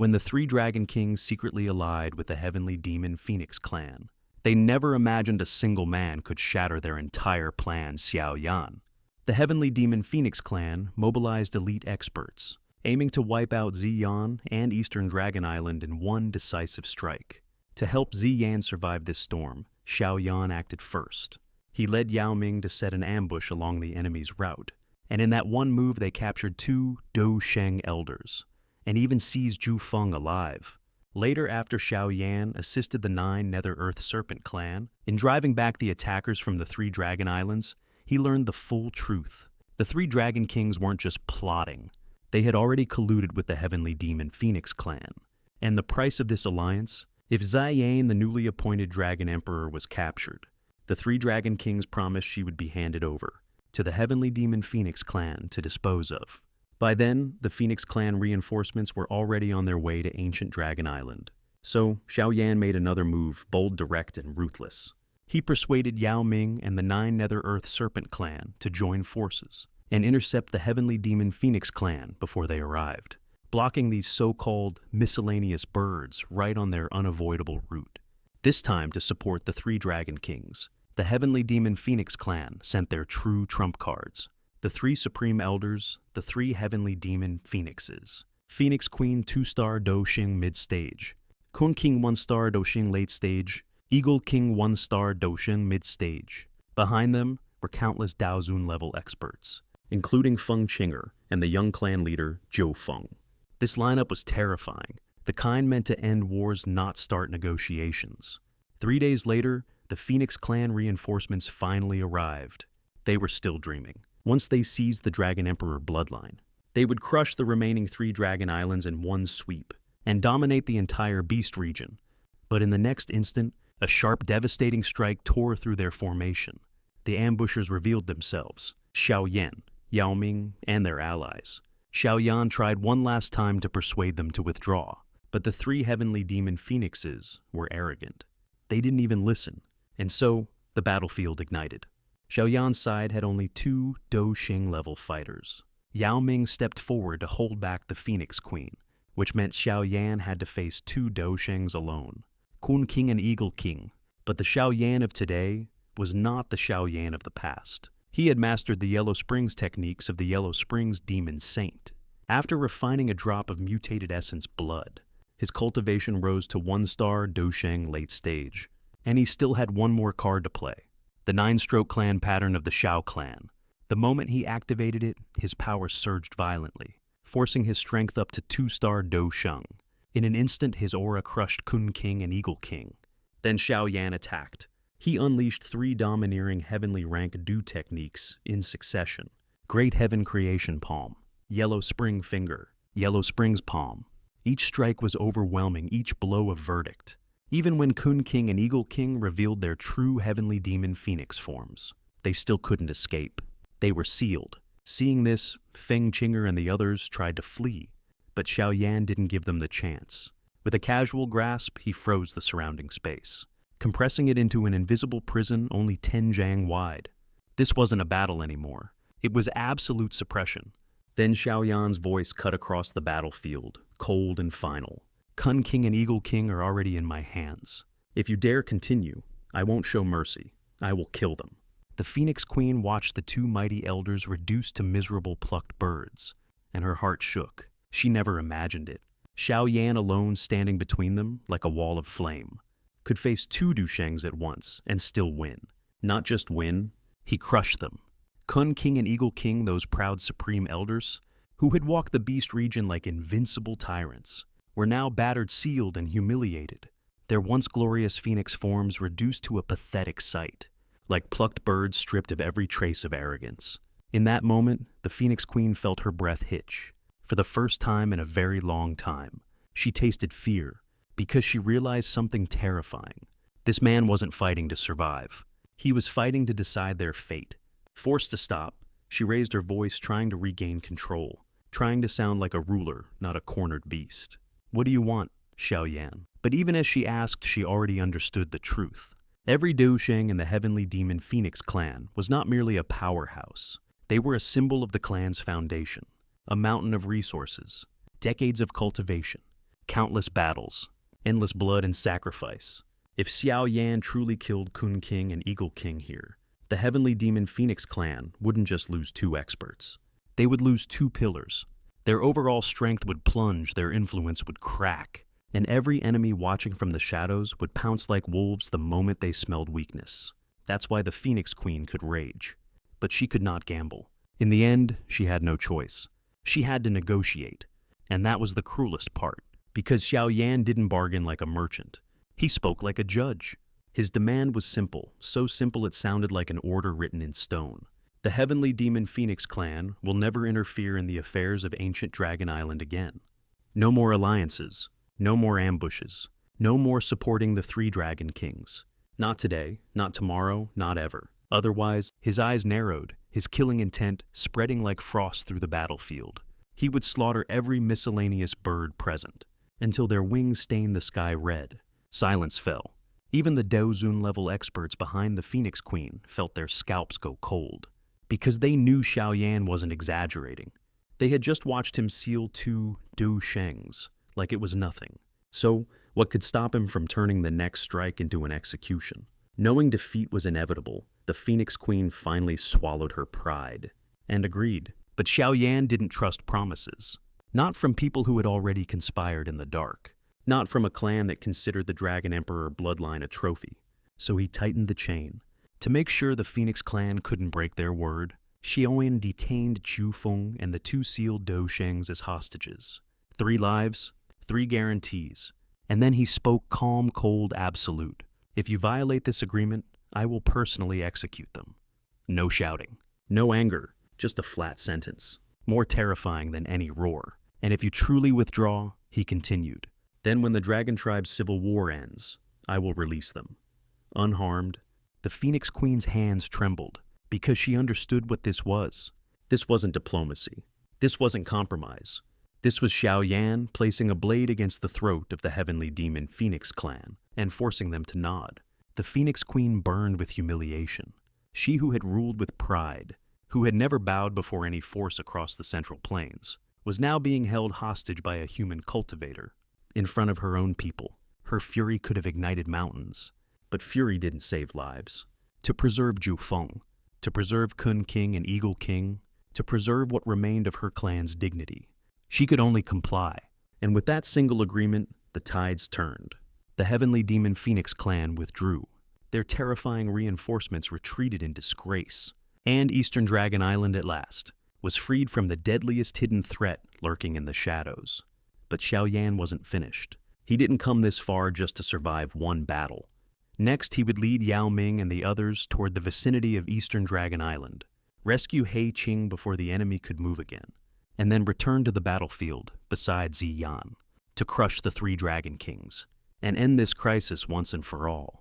when the three Dragon Kings secretly allied with the heavenly demon Phoenix clan. They never imagined a single man could shatter their entire plan, Xiao Yan. The heavenly demon Phoenix clan mobilized elite experts, aiming to wipe out Xi'an and Eastern Dragon Island in one decisive strike. To help Xi'an survive this storm, Xiao Yan acted first. He led Yao Ming to set an ambush along the enemy's route, and in that one move they captured 2 Dou Shengs elders, and even seized Zhu Feng alive. Later, after Xiao Yan assisted the 9 Nether Earth Serpent clan in driving back the attackers from the 3 Dragon Islands, he learned the full truth. The 3 Dragon Kings weren't just plotting. They had already colluded with the heavenly demon Phoenix clan. And the price of this alliance? If Xian, the newly appointed Dragon Emperor, was captured, the 3 Dragon Kings promised she would be handed over to the heavenly demon Phoenix clan to dispose of. By then, the Phoenix clan reinforcements were already on their way to ancient Dragon Island. So, Xiao Yan made another move, bold, direct, and ruthless. He persuaded Yao Ming and the 9 Nether Earth Serpent clan to join forces and intercept the heavenly demon Phoenix clan before they arrived, blocking these so-called miscellaneous birds right on their unavoidable route. This time, to support the 3 Dragon Kings, the heavenly demon Phoenix clan sent their true trump cards. The 3 Supreme Elders, the 3 Heavenly Demon Phoenixes. Phoenix Queen 2-star Dou Sheng mid-stage. Kun King 1-star Dou Sheng late-stage. Eagle King 1-star Dou Sheng mid-stage. Behind them were countless Daozun-level experts, including Feng Qinger and the young clan leader Zhou Feng. This lineup was terrifying, the kind meant to end wars, not start negotiations. 3 days later, the Phoenix clan reinforcements finally arrived. They were still dreaming. Once they seized the Dragon Emperor bloodline, they would crush the remaining 3 Dragon Islands in one sweep and dominate the entire Beast region. But in the next instant, a sharp, devastating strike tore through their formation. The ambushers revealed themselves, Xiao Yan, Yao Ming, and their allies. Xiao Yan tried one last time to persuade them to withdraw, but the 3 heavenly demon Phoenixes were arrogant. They didn't even listen, and so the battlefield ignited. Xiao Yan's side had only 2 Dou Sheng-level fighters. Yao Ming stepped forward to hold back the Phoenix Queen, which meant Xiao Yan had to face 2 Dou Shengs alone, Kun King and Eagle King. But the Xiao Yan of today was not the Xiao Yan of the past. He had mastered the Yellow Springs techniques of the Yellow Springs Demon Saint. After refining a drop of mutated essence blood, his cultivation rose to 1-star Dou Sheng late stage, and he still had one more card to play. The 9-stroke clan pattern of the Xiao clan. The moment he activated it, his power surged violently, forcing his strength up to 2-star Dou Sheng. In an instant, his aura crushed Kun King and Eagle King. Then Xiao Yan attacked. He unleashed 3 domineering heavenly rank Dou techniques in succession. Great Heaven Creation Palm, Yellow Spring Finger, Yellow Springs Palm. Each strike was overwhelming, each blow a verdict. Even when Kun King and Eagle King revealed their true heavenly demon Phoenix forms, they still couldn't escape. They were sealed. Seeing this, Feng Qinger and the others tried to flee, but Xiao Yan didn't give them the chance. With a casual grasp, he froze the surrounding space, compressing it into an invisible prison only 10 jang wide. This wasn't a battle anymore. It was absolute suppression. Then Xiao Yan's voice cut across the battlefield, cold and final. Kun King and Eagle King are already in my hands. If you dare continue, I won't show mercy. I will kill them. The Phoenix Queen watched the 2 mighty elders reduced to miserable plucked birds, and her heart shook. She never imagined it. Xiao Yan alone, standing between them like a wall of flame, could face 2 Dou Shengs at once and still win. Not just win, he crushed them. Kun King and Eagle King, those proud supreme elders, who had walked the Beast region like invincible tyrants, were now battered, sealed, and humiliated, their once glorious Phoenix forms reduced to a pathetic sight, like plucked birds stripped of every trace of arrogance. In that moment, the Phoenix Queen felt her breath hitch. For the first time in a very long time, she tasted fear, because she realized something terrifying. This man wasn't fighting to survive. He was fighting to decide their fate. Forced to stop, she raised her voice, trying to regain control, trying to sound like a ruler, not a cornered beast. "What do you want, Xiao Yan?" But even as she asked, she already understood the truth. Every Dou Sheng in the heavenly demon Phoenix clan was not merely a powerhouse. They were a symbol of the clan's foundation, a mountain of resources, decades of cultivation, countless battles, endless blood and sacrifice. If Xiao Yan truly killed Kun King and Eagle King here, the Heavenly Demon Phoenix clan wouldn't just lose 2 experts. They would lose 2 pillars. Their overall strength would plunge, their influence would crack, and every enemy watching from the shadows would pounce like wolves the moment they smelled weakness. That's why the Phoenix Queen could rage. But she could not gamble. In the end, she had no choice. She had to negotiate. And that was the cruelest part, because Xiao Yan didn't bargain like a merchant. He spoke like a judge. His demand was simple, so simple it sounded like an order written in stone. The Heavenly Demon Phoenix clan will never interfere in the affairs of ancient Dragon Island again. No more alliances, no more ambushes, no more supporting the 3 Dragon Kings. Not today, not tomorrow, not ever. Otherwise, his eyes narrowed, his killing intent spreading like frost through the battlefield. He would slaughter every miscellaneous bird present, until their wings stained the sky red. Silence fell. Even the Daozun-level experts behind the Phoenix Queen felt their scalps go cold, because they knew Xiao Yan wasn't exaggerating. They had just watched him seal 2 Dou Shengs, like it was nothing. So, what could stop him from turning the next strike into an execution? Knowing defeat was inevitable, the Phoenix Queen finally swallowed her pride, and agreed. But Xiao Yan didn't trust promises. Not from people who had already conspired in the dark. Not from a clan that considered the Dragon Emperor bloodline a trophy. So he tightened the chain. To make sure the Phoenix clan couldn't break their word, Xiao Yan detained Chu Feng and the 2 sealed Dou Shengs as hostages. 3 lives, 3 guarantees. And then he spoke calm, cold absolute. If you violate this agreement, I will personally execute them. No shouting. No anger. Just a flat sentence. More terrifying than any roar. And if you truly withdraw, he continued, then when the Dragon Tribe's civil war ends, I will release them. Unharmed, the Phoenix Queen's hands trembled, because she understood what this was. This wasn't diplomacy. This wasn't compromise. This was Xiao Yan placing a blade against the throat of the Heavenly Demon Phoenix clan and forcing them to nod. The Phoenix Queen burned with humiliation. She who had ruled with pride, who had never bowed before any force across the Central Plains, was now being held hostage by a human cultivator. In front of her own people, her fury could have ignited mountains, but fury didn't save lives. To preserve Chu Feng, to preserve Kun King and Eagle King, to preserve what remained of her clan's dignity, she could only comply. And with that single agreement, the tides turned. The Heavenly Demon Phoenix clan withdrew. Their terrifying reinforcements retreated in disgrace. And Eastern Dragon Island at last was freed from the deadliest hidden threat lurking in the shadows. But Xiao Yan wasn't finished. He didn't come this far just to survive one battle. Next, he would lead Yao Ming and the others toward the vicinity of Eastern Dragon Island, rescue He Qing before the enemy could move again, and then return to the battlefield beside Xiyan to crush the 3 Dragon Kings and end this crisis once and for all.